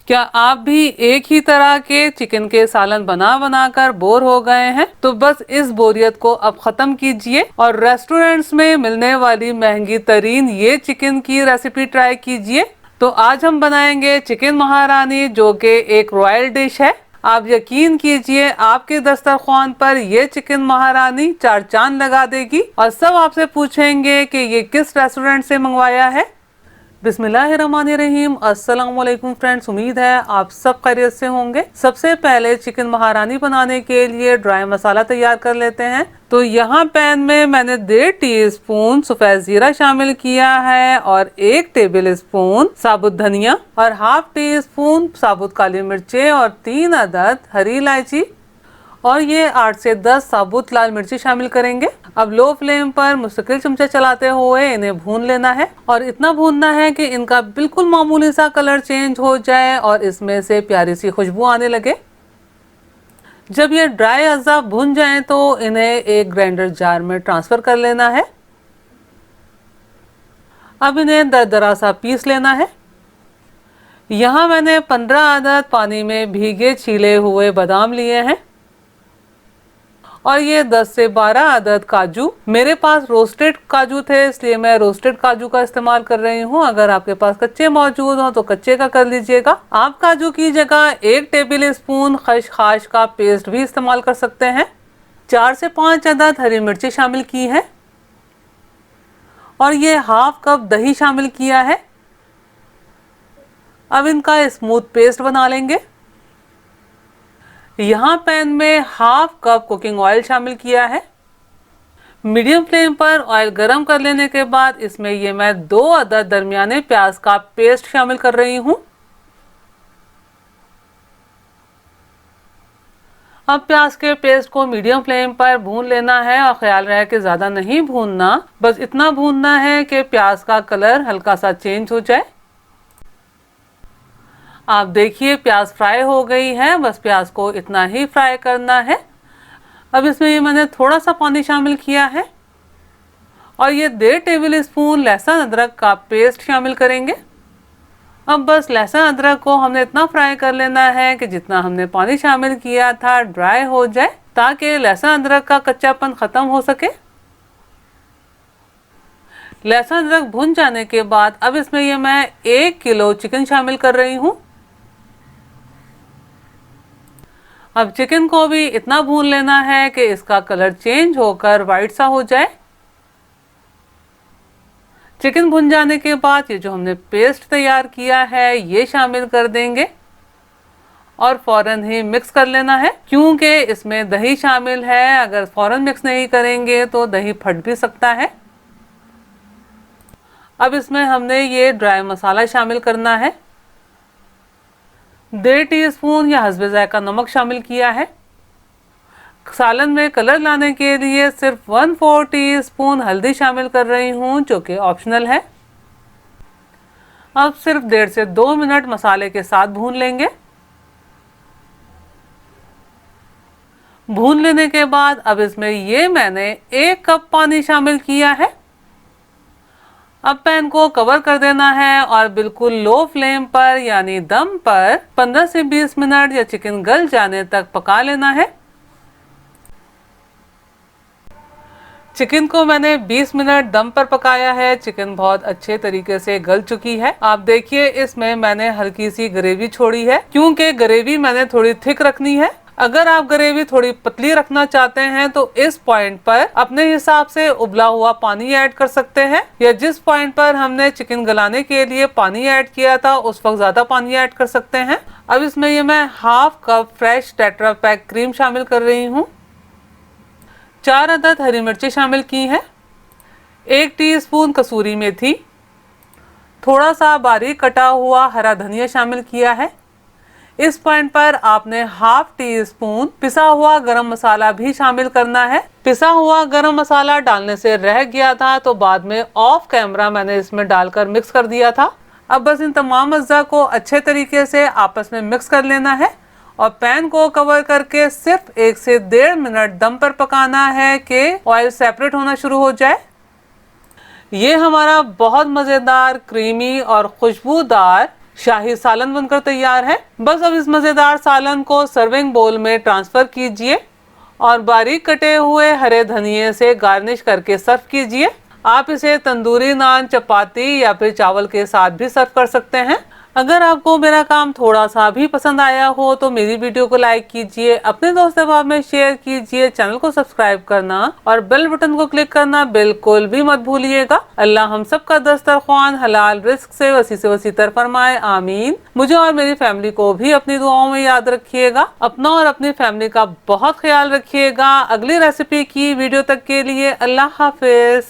क्या आप भी एक ही तरह के चिकन के सालन बना बना कर बोर हो गए हैं? तो बस इस बोरियत को अब खत्म कीजिए और रेस्टोरेंट्स में मिलने वाली महंगी तरीन ये चिकन की रेसिपी ट्राई कीजिए। तो आज हम बनाएंगे चिकन महारानी, जो कि एक रॉयल डिश है। आप यकीन कीजिए, आपके दस्तरख्वान पर ये चिकन महारानी चार चांद लगा देगी और सब आपसे पूछेंगे कि ये किस रेस्टोरेंट से मंगवाया है। बिस्मिल्लाहिर्रहमानिर्रहीम। अस्सलाम वालेकुम फ्रेंड्स, उम्मीद है आप सब खैरियत से होंगे। सबसे पहले चिकन महारानी बनाने के लिए ड्राई मसाला तैयार कर लेते हैं। तो यहाँ पैन में मैंने 1.5 टीस्पून सफ़ेद जीरा शामिल किया है और 1 टेबल स्पून साबुत धनिया और हाफ टी स्पून साबुत काली मिर्चें और 3 अदद हरी इलायची और ये 8 से 10 साबुत लाल मिर्ची शामिल करेंगे। अब लो फ्लेम पर मुस्तकिल चमचा चलाते हुए इन्हें भून लेना है और इतना भूनना है कि इनका बिल्कुल मामूली सा कलर चेंज हो जाए और इसमें से प्यारी सी खुशबू आने लगे। जब ये ड्राई अज़ा भुन जाएं तो इन्हें एक ग्राइंडर जार में ट्रांसफर कर लेना है। अब इन्हें दरदरा सा पीस लेना है। यहाँ मैंने 15 अदद पानी में भीगे छीले हुए बादाम लिए हैं और ये 10 से 12 अदद काजू। मेरे पास रोस्टेड काजू थे, इसलिए मैं रोस्टेड काजू का इस्तेमाल कर रही हूँ। अगर आपके पास कच्चे मौजूद हो तो कच्चे का कर लीजिएगा। आप काजू की जगह 1 टेबल स्पून खसखस का पेस्ट भी इस्तेमाल कर सकते हैं। 4 से 5 अदद हरी मिर्ची शामिल की है और ये हाफ कप दही शामिल किया है। अब इनका स्मूथ पेस्ट बना लेंगे। यहाँ पैन में हाफ कप कुकिंग ऑयल शामिल किया है। मीडियम फ्लेम पर ऑयल गरम कर लेने के बाद इसमें ये मैं 2 अदद दरमियाने प्याज का पेस्ट शामिल कर रही हूँ। अब प्याज के पेस्ट को मीडियम फ्लेम पर भून लेना है और ख्याल रहे कि ज़्यादा नहीं भूनना, बस इतना भूनना है कि प्याज का कलर हल्का सा चेंज हो जाए। आप देखिए प्याज फ्राई हो गई है, बस प्याज को इतना ही फ्राई करना है। अब इसमें ये मैंने थोड़ा सा पानी शामिल किया है और ये 1.5 टेबल स्पून लहसुन अदरक का पेस्ट शामिल करेंगे। अब बस लहसुन अदरक को हमने इतना फ्राई कर लेना है कि जितना हमने पानी शामिल किया था ड्राई हो जाए, ताकि लहसुन अदरक का कच्चापन ख़त्म हो सके। लहसुन अदरक भुन जाने के बाद अब इसमें ये मैं 1 किलो चिकन शामिल कर रही हूँ। अब चिकन को भी इतना भून लेना है कि इसका कलर चेंज होकर वाइट सा हो जाए। चिकन भुन जाने के बाद ये जो हमने पेस्ट तैयार किया है ये शामिल कर देंगे और फौरन ही मिक्स कर लेना है, क्योंकि इसमें दही शामिल है। अगर फौरन मिक्स नहीं करेंगे तो दही फट भी सकता है। अब इसमें हमने ये ड्राई मसाला शामिल करना है। 1.5 टीस्पून या हस्बे जायका नमक शामिल किया है। सालन में कलर लाने के लिए सिर्फ 1/4 टीस्पून हल्दी शामिल कर रही हूँ, जो कि ऑप्शनल है। अब सिर्फ 1.5 से 2 मिनट मसाले के साथ भून लेंगे। भून लेने के बाद अब इसमें ये मैंने 1 कप पानी शामिल किया है। अब पैन को कवर कर देना है और बिल्कुल लो फ्लेम पर यानी दम पर 15 से 20 मिनट या चिकन गल जाने तक पका लेना है। चिकन को मैंने 20 मिनट दम पर पकाया है। चिकन बहुत अच्छे तरीके से गल चुकी है। आप देखिए इसमें मैंने हल्की सी ग्रेवी छोड़ी है, क्योंकि ग्रेवी मैंने थोड़ी थिक रखनी है। अगर आप ग्रेवी थोड़ी पतली रखना चाहते हैं तो इस पॉइंट पर अपने हिसाब से उबला हुआ पानी ऐड कर सकते हैं, या जिस पॉइंट पर हमने चिकन गलाने के लिए पानी ऐड किया था उस वक्त ज्यादा पानी ऐड कर सकते हैं। अब इसमें ये मैं half cup fresh tetra pack cream शामिल कर रही हूँ। 4 अदद हरी मिर्ची शामिल की है। 1 टीस्पून कसूरी मेथी, थोड़ा सा बारीक कटा हुआ हरा धनिया शामिल किया है। इस पॉइंट पर आपने हाफ टी स्पून पिसा हुआ गरम मसाला भी शामिल करना है। पिसा हुआ गरम मसाला डालने से रह गया था तो बाद में ऑफ कैमरा मैंने इसमें डालकर मिक्स कर दिया था। अब बस इन तमाम अज्जा को अच्छे तरीके से आपस में मिक्स कर लेना है और पैन को कवर करके सिर्फ 1 से 1.5 मिनट दम पर पकाना है कि ऑयल सेपरेट होना शुरू हो जाए। ये हमारा बहुत मज़ेदार, क्रीमी और खुशबूदार शाही सालन बनकर तैयार है। बस अब इस मजेदार सालन को सर्विंग बोल में ट्रांसफर कीजिए और बारीक कटे हुए हरे धनिये से गार्निश करके सर्व कीजिए। आप इसे तंदूरी नान, चपाती या फिर चावल के साथ भी सर्व कर सकते हैं। अगर आपको मेरा काम थोड़ा सा भी पसंद आया हो तो मेरी वीडियो को लाइक कीजिए, अपने दोस्त अहबाब में शेयर कीजिए, चैनल को सब्सक्राइब करना और बेल बटन को क्लिक करना बिल्कुल भी मत भूलिएगा। अल्लाह हम सब का दस्तरख्वान हलाल रिस्क से वसी तर फरमाए, आमीन। मुझे और मेरी फैमिली को भी अपनी दुआओं में याद रखिएगा। अपना और अपनी फैमिली का बहुत ख्याल रखिएगा। अगली रेसिपी की वीडियो तक के लिए अल्लाह हाफिज।